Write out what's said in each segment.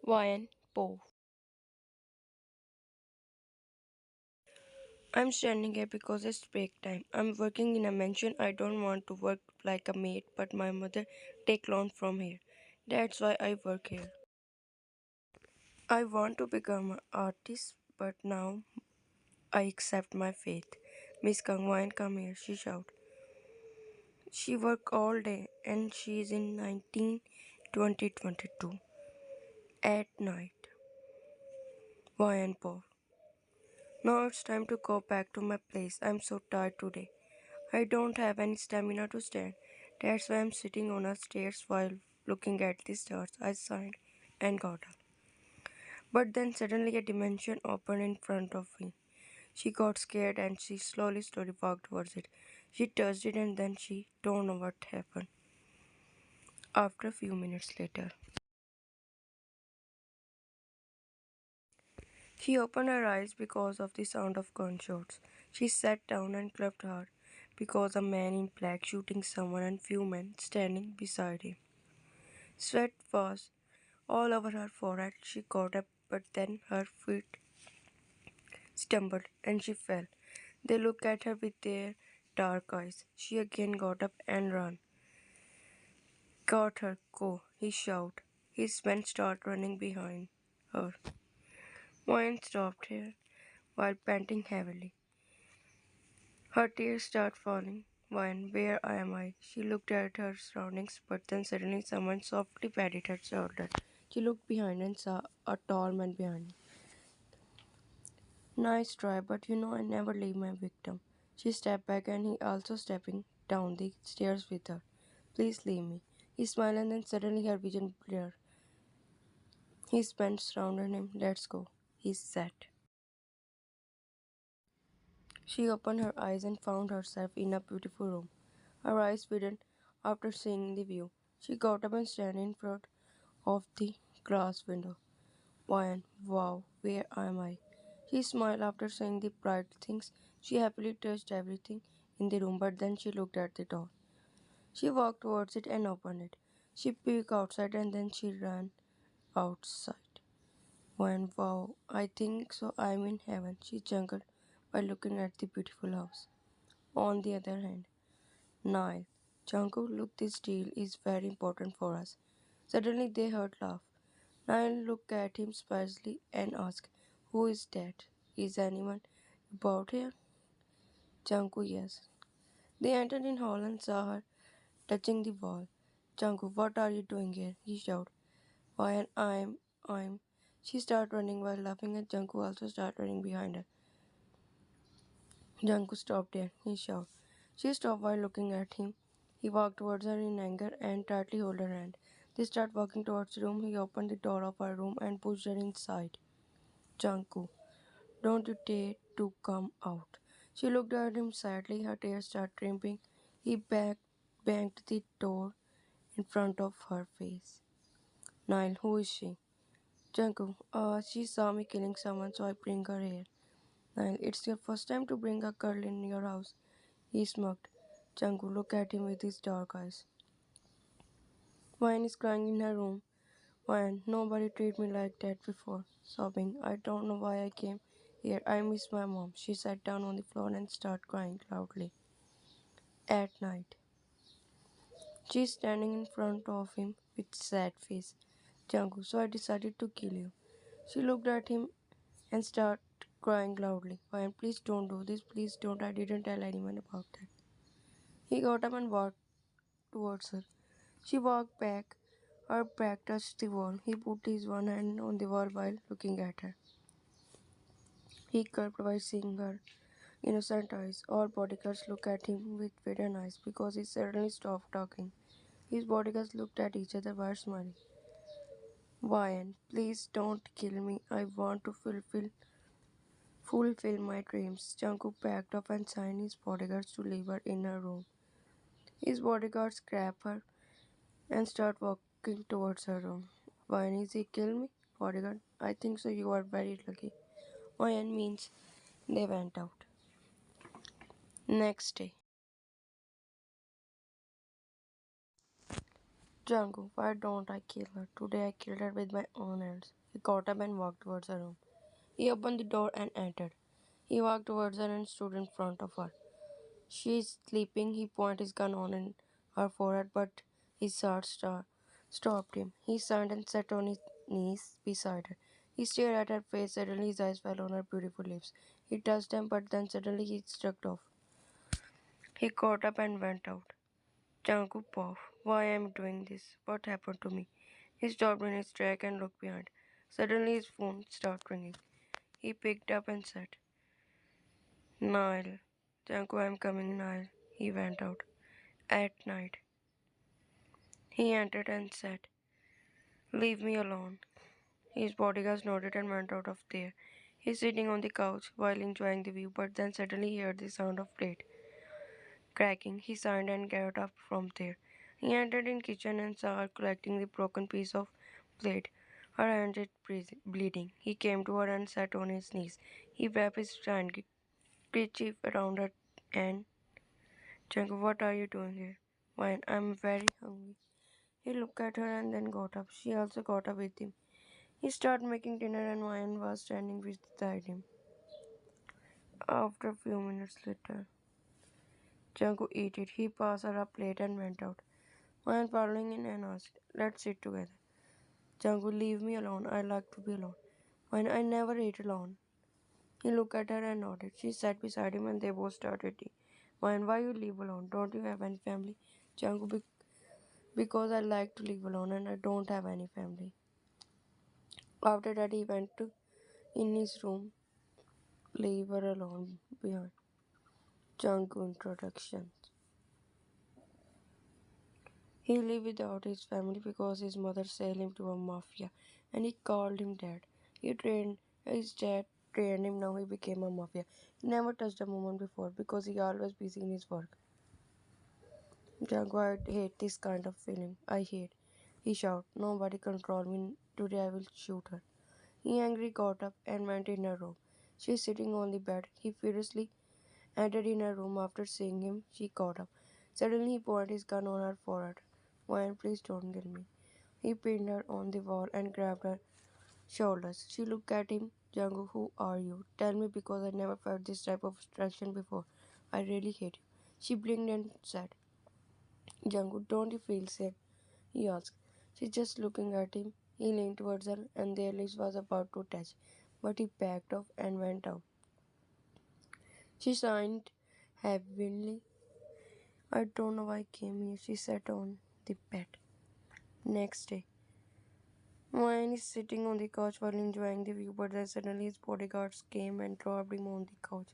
Wyan Po. I'm standing here because it's break time. I'm working in a mansion. I don't want to work like a maid, but my mother take loan from here. That's why I work here. I want to become an artist, but now I accept my fate. Miss Kangwayan, come here, she shouted. She worked all day and she's in 2022 at night. Wayan Po. Now it's time to go back to my place. I'm so tired today. I don't have any stamina to stand. That's why I'm sitting on the stairs while looking at the stars. I sighed and got up. But then suddenly a dimension opened in front of me. She got scared and she slowly walked towards it. She touched it and then she don't know what happened. After a few minutes later, she opened her eyes because of the sound of gunshots. She sat down and clapped hard because a man in black shooting someone and few men standing beside him. Sweat was all over her forehead. She got up, but then her feet stumbled and she fell. They looked at her with their dark eyes. She again got up and ran. Got her, go, he shouted. His men started running behind her. Moyen stopped here while panting heavily. Her tears started falling. Moyen, where am I? She looked at her surroundings, but then suddenly someone softly patted her shoulder. She looked behind and saw a tall man behind her. Nice try, but I never leave my victim. She stepped back and he also stepping down the stairs with her. Please leave me. He smiled and then suddenly her vision blurred. His men surrounded him. Let's go, he said. She opened her eyes and found herself in a beautiful room. Her eyes widened after seeing the view. She got up and stood in front of the glass window. Wow, where am I? She smiled after seeing the bright things. She happily touched everything in the room, but then she looked at the door. She walked towards it and opened it. She peeked outside and then she ran outside. Wow, I think so I'm in heaven, she chuckled while looking at the beautiful house. On the other hand, Nile, Janko, look, this deal is very important for us. Suddenly they heard laugh. Nile looked at him spacely and asked, who is that? Is anyone about here? Janko, yes. They entered in hall and saw her touching the wall. Janko, what are you doing here? He shouted. Why, and I'm. She started running while laughing, and Janko also started running behind her. Janko stopped there. He shouted. She stopped while looking at him. He walked towards her in anger and tightly held her hand. They started walking towards the room. He opened the door of her room and pushed her inside. Janko, don't you dare to come out. She looked at him sadly. Her tears started dripping. He banged the door in front of her face. Nile, who is she? Janko, she saw me killing someone, so I bring her here. Nile, it's your first time to bring a girl in your house. He smirked. Janko looked at him with his dark eyes. Wine is crying in her room. Wine, nobody treated me like that before. Sobbing, I don't know why I came here. I miss my mom. She sat down on the floor and started crying loudly. At night, she's standing in front of him with sad face. Janko, so I decided to kill you. She looked at him and started crying loudly. Why, please don't do this, please don't. I didn't tell anyone about that. He got up and walked towards her. She walked back. Her back touched the wall. He put his one hand on the wall while looking at her. He gulped while seeing her innocent eyes. All bodyguards looked at him with hidden eyes because he suddenly stopped talking. His bodyguards looked at each other while smiling. Ryan, please don't kill me. I want to fulfill my dreams. Jungkook packed up and signed his bodyguards to leave her in her room. His bodyguards grabbed her and started walking towards her room. Why is he kill me? Bodyguard, I think so. You are very lucky. Wyan means they went out. Next day. Django, why don't I kill her? Today I killed her with my own hands. He got up and walked towards her room. He opened the door and entered. He walked towards her and stood in front of her. She is sleeping. He pointed his gun on in her forehead, but his heart stopped him. He turned and sat on his knees beside her. He stared at her face. Suddenly his eyes fell on her beautiful lips. He touched them, but then suddenly he struck off. He got up and went out. Janku Puff, why am I doing this? What happened to me? He stopped in his track and looked behind. Suddenly his phone started ringing. He picked up and said, Nile. Janku, I'm coming, Nile. He went out. At night. He entered and said, Leave me alone. His bodyguards nodded and went out of there. He's sitting on the couch while enjoying the view, but then suddenly he heard the sound of plate cracking. He sighed and got up from there. He entered in kitchen and saw her collecting the broken piece of plate. Her hand is bleeding. He came to her and sat on his knees. He wrapped his handkerchief around her and Janko, what are you doing here? Why, I'm very hungry. He looked at her and then got up. She also got up with him. He started making dinner and Wine was standing beside him. After a few minutes later, Janko ate it. He passed her a plate and went out. Wine following in and asked, Let's sit together. Janko, leave me alone. I like to be alone. Wine, I never ate alone. He looked at her and nodded. She sat beside him and they both started eating. Wine, why you live alone? Don't you have any family? Janko, because I like to live alone and I don't have any family. After that, he went to in his room, leave her alone behind. Junk introduction. He lived without his family because his mother sold him to a mafia and he called him dad. He trained his dad trained him now he became a mafia. He never touched a woman before because he always busy in his work. Django, I hate this kind of feeling. I hate. He shouted, Nobody control me. Today I will shoot her. He angrily got up and went in her room. She is sitting on the bed. He furiously entered in her room after seeing him. She got up. Suddenly he pointed his gun on her forehead. Why, please don't kill me. He pinned her on the wall and grabbed her shoulders. She looked at him. Django, who are you? Tell me because I never felt this type of attraction before. I really hate you. She blinked and said, Django, don't you feel safe? He asked. She just looking at him. He leaned towards her and their lips was about to touch, but he backed off and went out. She sighed heavily. I don't know why I came here. She sat on the bed. Next day, Moyne is sitting on the couch while enjoying the view, but then suddenly his bodyguards came and dropped him on the couch.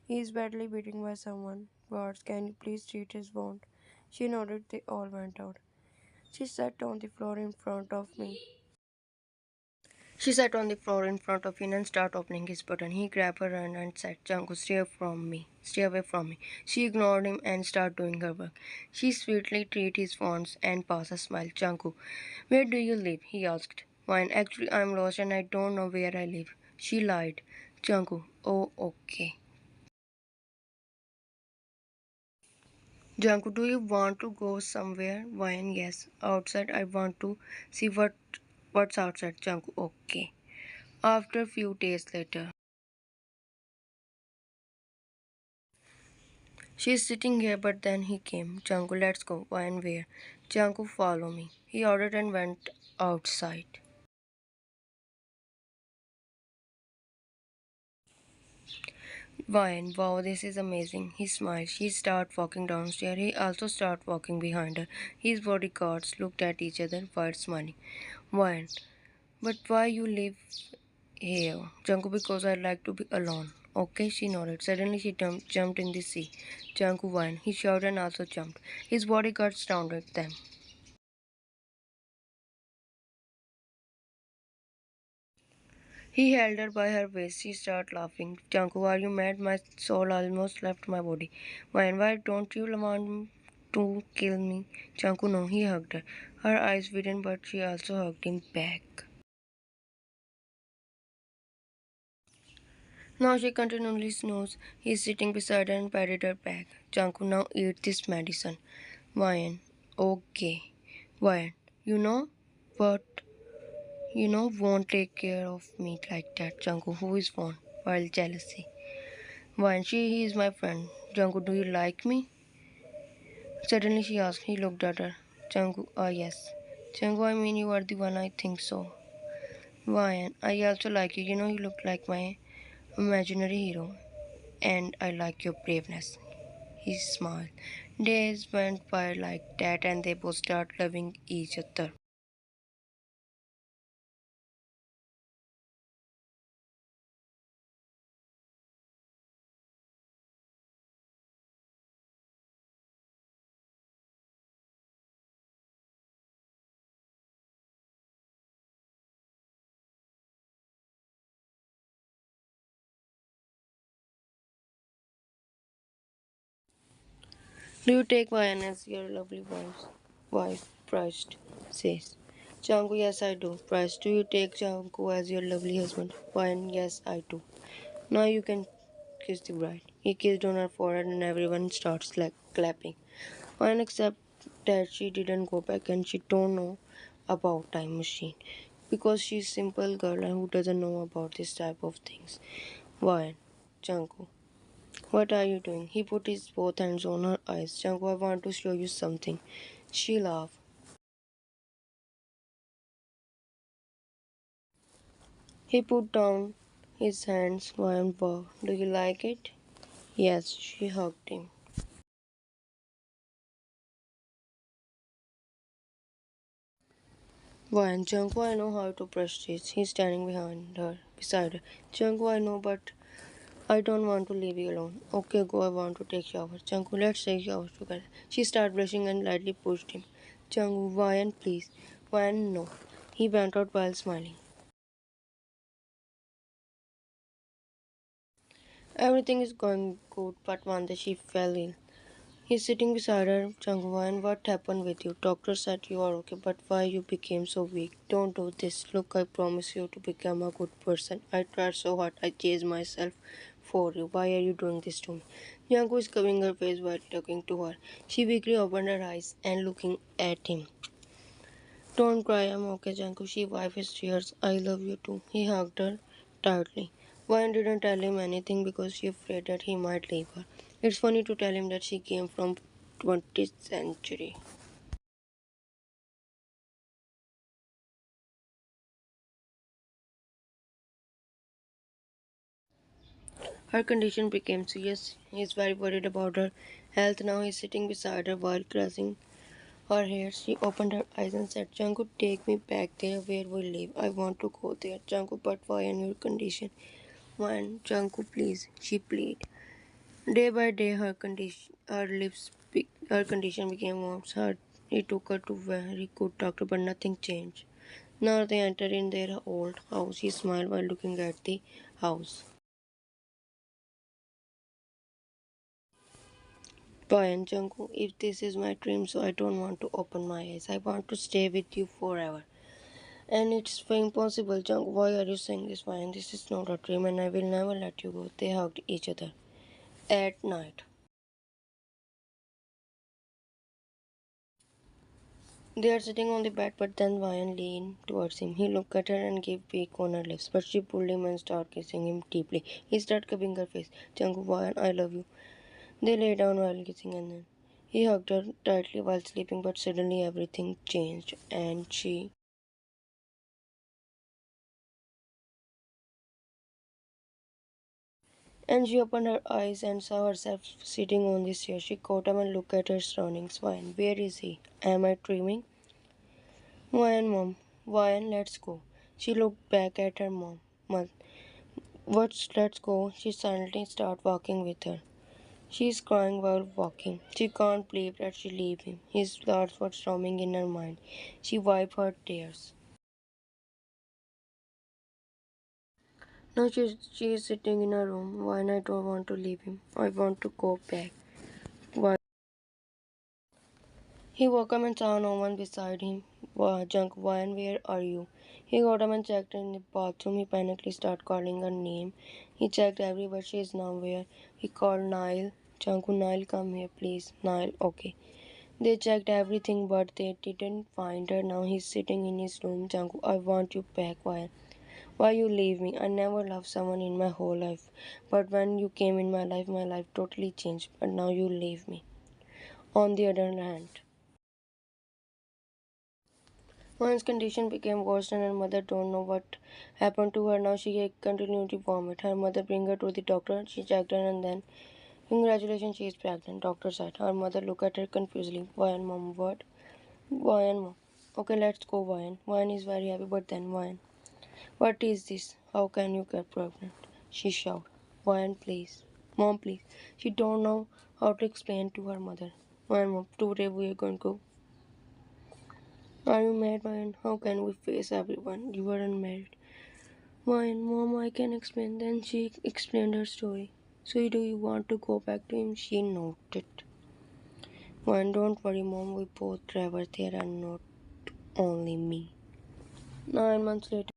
He is badly beaten by someone. Guards, can you please treat his wound? She nodded. They all went out. She sat on the floor in front of me. She sat on the floor in front of him and started opening his button. He grabbed her hand and said, Janko, stay from me. Stay away from me. She ignored him and started doing her work. She sweetly treated his wounds and passed a smile. Janko, where do you live? He asked. Fine, actually I'm lost and I don't know where I live. She lied. Janko, oh okay. Janko, do you want to go somewhere? Wine, yes. Outside I want to see what's outside. Janko, okay. After a few days later. She's sitting here, but then he came. Janku, let's go. Why and where? Janku, follow me. He ordered and went outside. Wine, wow, this is amazing. He smiled. She started walking downstairs. He also started walking behind her. His bodyguards looked at each other while smiling. Wine, but why you live here? Janku, because I like to be alone. Okay, she nodded. Suddenly she jumped in the sea. Janku whined. He shouted and also jumped. His bodyguards surrounded them. He held her by her waist. She started laughing. Janku, are you mad? My soul almost left my body. Why don't you want to kill me? Janku, no. He hugged her. Her eyes widened, but she also hugged him back. Now she continually snores. He is sitting beside her and patted her back. Janku, now eat this medicine. Wine. Okay. Why? You know what? Won't take care of me like that. Jungkook, who is Won? While jealousy. Why? He is my friend. Jungkook, do you like me? Suddenly she asked. He looked at her. Jungkook, yes. Jungkook, I mean you are the one I think so. Why? I also like you. You look like my imaginary hero. And I like your braveness. He smiled. Days went by like that and they both started loving each other. Do you take Ryan as your lovely wife? Priest says. Changu, yes I do. Priest, do you take Changu as your lovely husband? Ryan, yes I do. Now you can kiss the bride. He kissed on her forehead and everyone starts like clapping. Ryan except that she didn't go back and she don't know about time machine. Because she's simple girl and who doesn't know about this type of things. Ryan, Changu. What are you doing? He put his both hands on her eyes. Janko, I want to show you something. She laughed. He put down his hands and bowed. Do you like it? Yes, she hugged him. Why, Janko, I know how to brush teeth. He's standing beside her. Janko, I know, but I don't want to leave you alone. Okay, go, I want to take shower. Janko, let's take shower together. She started brushing and lightly pushed him. Janko, Ryan, please. Ryan, no. He went out while smiling. Everything is going good, but one day she fell ill. He's sitting beside her. Changwan, what happened with you? Doctor said you are okay, but why you became so weak? Don't do this. Look, I promise you to become a good person. I tried so hard. I chased myself for you. Why are you doing this to me? Yanko is covering her face while talking to her. She weakly opened her eyes and looking at him. Don't cry, I'm okay, Janku. She wiped his tears. I love you too. He hugged her tightly. Wine didn't tell him anything because she afraid that he might leave her. It's funny to tell him that she came from 20th century. Her condition became serious. He's very worried about her health now. He's sitting beside her while caressing her hair. She opened her eyes and said, Janku, take me back there where we live. I want to go there. Janku, but why in your condition? Wine, Janku, please, she pleaded. Day by day, her condition became worse. He took her to a very good doctor, but nothing changed. Now they entered in their old house. He smiled while looking at the house. Brian Junko, if this is my dream, so I don't want to open my eyes. I want to stay with you forever. And it's impossible, Junko. Why are you saying this, Brian? This is not a dream, and I will never let you go. They hugged each other. At night. They are sitting on the bed, but then Ryan leaned towards him. He looked at her and gave beak on her lips, but she pulled him and started kissing him deeply. He started cupping her face. Jangu, Ryan, I love you. They lay down while kissing and then he hugged her tightly while sleeping, but suddenly everything changed and she opened her eyes and saw herself sitting on the chair. She caught him and looked at her surroundings. Ryan, where is he? Am I dreaming? Ryan, mom. Ryan, let's go. She looked back at her mom. Let's go. She silently started walking with her. She's crying while walking. She can't believe that she leave him. His thoughts were storming in her mind. She wiped her tears. Now she is sitting in her room. Why I don't want to leave him. I want to go back. Why? He woke up and saw no one beside him. Junk, why where are you? He got up and checked in the bathroom. He panically started calling her name. He checked everywhere. She is nowhere. He called Nile. Janku, Nile, come here, please. Nile, okay. They checked everything but they didn't find her. Now he's sitting in his room. Jungkook, I want you back. Why you leave me? I never loved someone in my whole life. But when you came in my life totally changed. But now you leave me. On the other hand, One's condition became worse and her mother don't know what happened to her. Now she continued to vomit. Her mother bring her to the doctor. She checked her and then, congratulations, she is pregnant. Doctor said. Her mother looked at her confusedly. Why, mom, what? Why, mom? Okay, let's go, Wyan. Wyan is very happy, but then Wyan. What is this? How can you get pregnant? She shouted. Wyan, please. Mom, please. She don't know how to explain to her mother. Wyan, mom, today we are going to. Are you married, Wyan? How can we face everyone? You are unmarried. Wyan, mom, I can explain. Then she explained her story. So do you want to go back to him? She nodded. Wyan, don't worry, mom. We both travel there and not only me. 9 months later.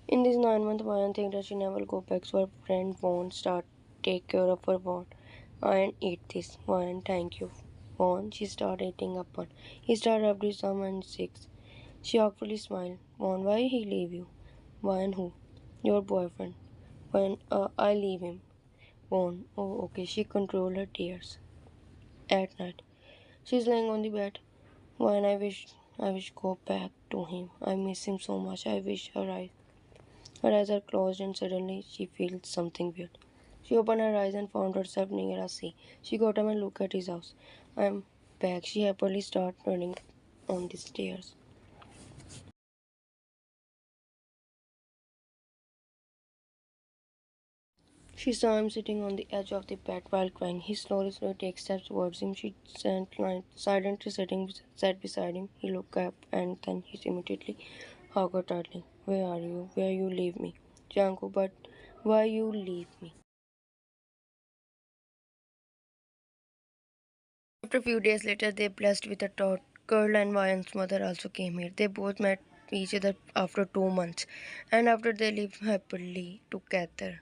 In this 9 month, Mayan thinks that she never go back, so her friend won't start take care of her won't. Mayan eat this. Mayan, thank you. Won't she start eating up one. He started every time and six. She awkwardly smiled. Won't why he leave you? Mayan who? Your boyfriend. When I leave him. Won't. Oh okay. She controlled her tears. At night. She's laying on the bed. When I wish go back to him. I miss him so much. I wish her eyes are closed and suddenly she feels something weird. She opened her eyes and found herself near a sea. She got up and looked at his house. I'm back. She happily started running on the stairs. She saw him sitting on the edge of the bed while crying. He slowly takes steps towards him. She silently sat beside him. He looked up and then he immediately hugged her tightly. Where are you? Where you leave me? Janko, but why you leave me? After a few days later, they blessed with a tot. Girl and Ryan's mother also came here. They both met each other after 2 months, and after they lived happily together.